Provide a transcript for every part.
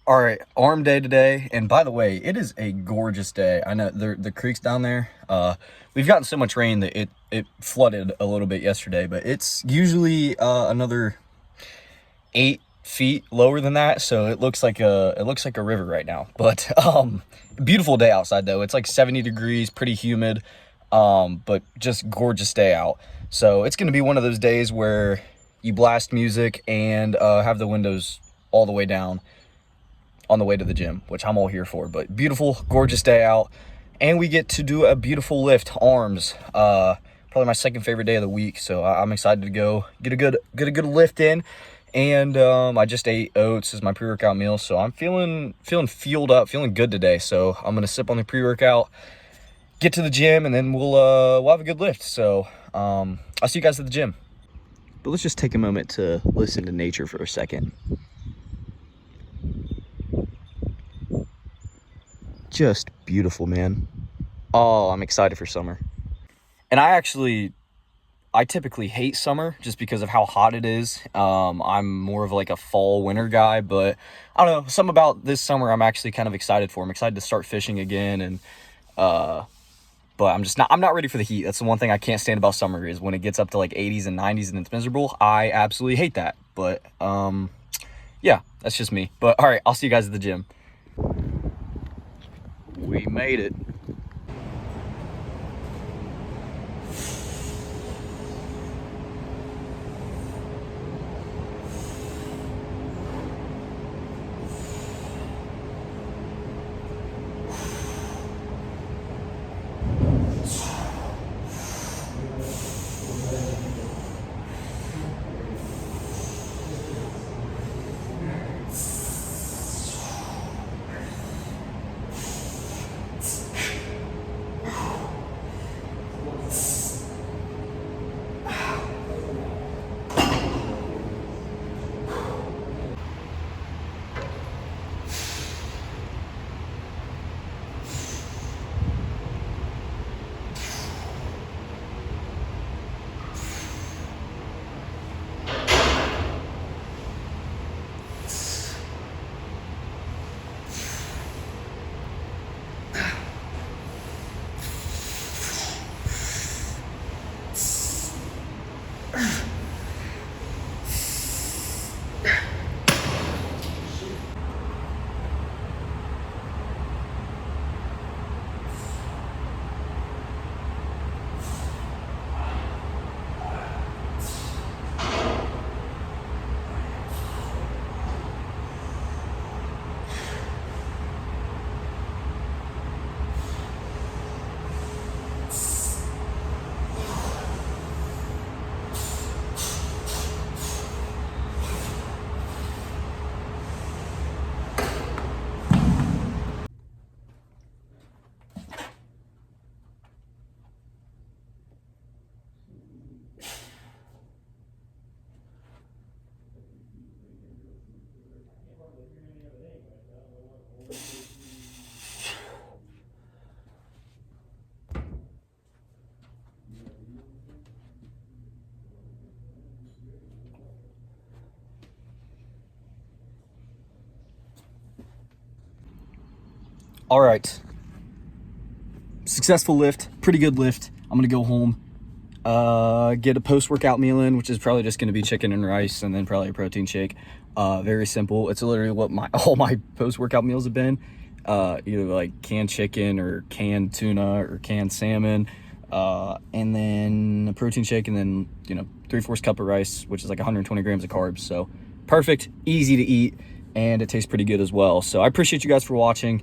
All right, arm day today, and by the way, it is a gorgeous day. I know the creek's down there. We've gotten so much rain that it flooded a little bit yesterday, but it's usually another 8 feet lower than that, so it looks like a river right now. But beautiful day outside though. It's like 70 degrees, pretty humid, but just gorgeous day out. So it's gonna be one of those days where you blast music and have the windows all the way down on the way to the gym, which I'm all here for. But beautiful, gorgeous day out, and we get to do a beautiful lift, arms. Probably my second favorite day of the week, so I'm excited to go get a good lift in. And I just ate oats as my pre-workout meal, so I'm feeling fueled up, feeling good today. So I'm gonna sip on the pre-workout, get to the gym, and then we'll have a good lift. So I'll see you guys at the gym. But let's just take a moment to listen to nature for a second. Just beautiful, man. Oh, I'm excited for summer. And I typically hate summer just because of how hot it is. I'm more of like a fall winter guy, but I don't know, something about this summer I'm actually kind of excited for. I'm excited to start fishing again, and but I'm not ready for the heat. That's the one thing I can't stand about summer, is when it gets up to like 80s and 90s and it's miserable. I absolutely hate that. But yeah, that's just me. But all right, I'll see you guys at the gym. We made it. All right. Successful lift, pretty good lift. I'm gonna go home, get a post-workout meal in, which is probably just gonna be chicken and rice, and then probably a protein shake. Very simple. It's literally what all my post-workout meals have been. Either like canned chicken or canned tuna or canned salmon, and then a protein shake, and then 3/4 cup of rice, which is like 120 grams of carbs. So perfect, easy to eat, and it tastes pretty good as well. So I appreciate you guys for watching.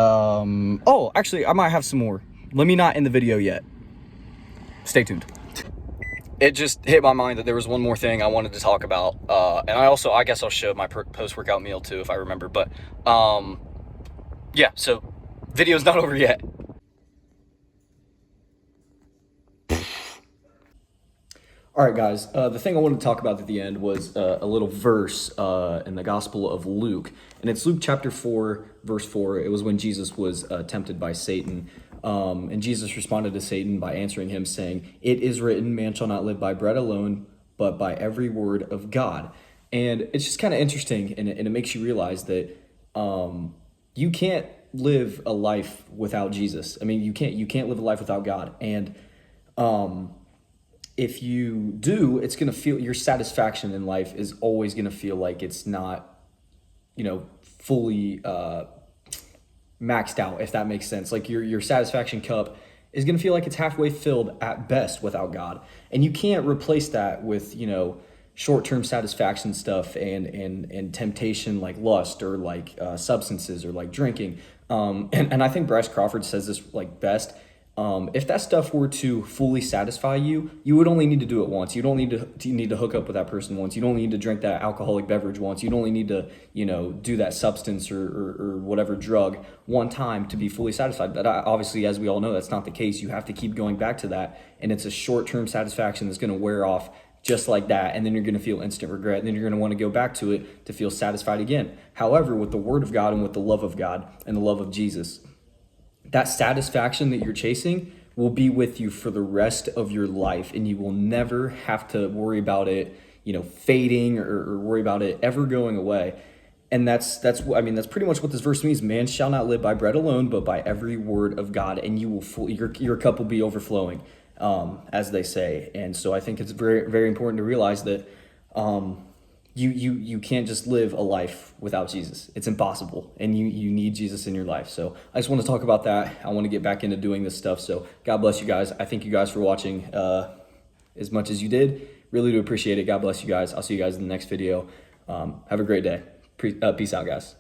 Oh, actually, I might have some more. Let me not end the video yet. Stay tuned. It just hit my mind that there was one more thing I wanted to talk about. And I guess I'll show my post-workout meal too, if I remember. But, yeah, so video's not over yet. All right, guys, the thing I wanted to talk about at the end was a little verse in the Gospel of Luke, and it's Luke chapter 4, verse 4. It was when Jesus was tempted by Satan, and Jesus responded to Satan by answering him, saying, "It is written, man shall not live by bread alone, but by every word of God." And it's just kind of interesting, and it makes you realize that you can't live a life without Jesus. I mean, you can't live a life without God. And if you do, it's going to feel, your satisfaction in life is always going to feel like it's not, fully maxed out, if that makes sense. Like your satisfaction cup is going to feel like it's halfway filled at best without God. And you can't replace that with, short-term satisfaction stuff and temptation like lust or like substances or like drinking. And I think Bryce Crawford says this like best. If that stuff were to fully satisfy you, you would only need to do it once. You don't need to hook up with that person once. You don't need to drink that alcoholic beverage once. You don't only need to, do that substance or whatever drug one time to be fully satisfied. But obviously, as we all know, that's not the case. You have to keep going back to that. And it's a short-term satisfaction that's going to wear off just like that. And then you're going to feel instant regret. And then you're going to want to go back to it to feel satisfied again. However, with the Word of God and with the love of God and the love of Jesus, that satisfaction that you're chasing will be with you for the rest of your life, and you will never have to worry about it, fading or worry about it ever going away. And that's pretty much what this verse means. Man shall not live by bread alone, but by every word of God, and you will your cup will be overflowing, as they say. And so I think it's very, very important to realize that you can't just live a life without Jesus. It's impossible, and you need Jesus in your life. So I just want to talk about that. I want to get back into doing this stuff. So God bless you guys. I thank you guys for watching as much as you did. Really do appreciate it. God bless you guys. I'll see you guys in the next video. Have a great day. Peace out, guys.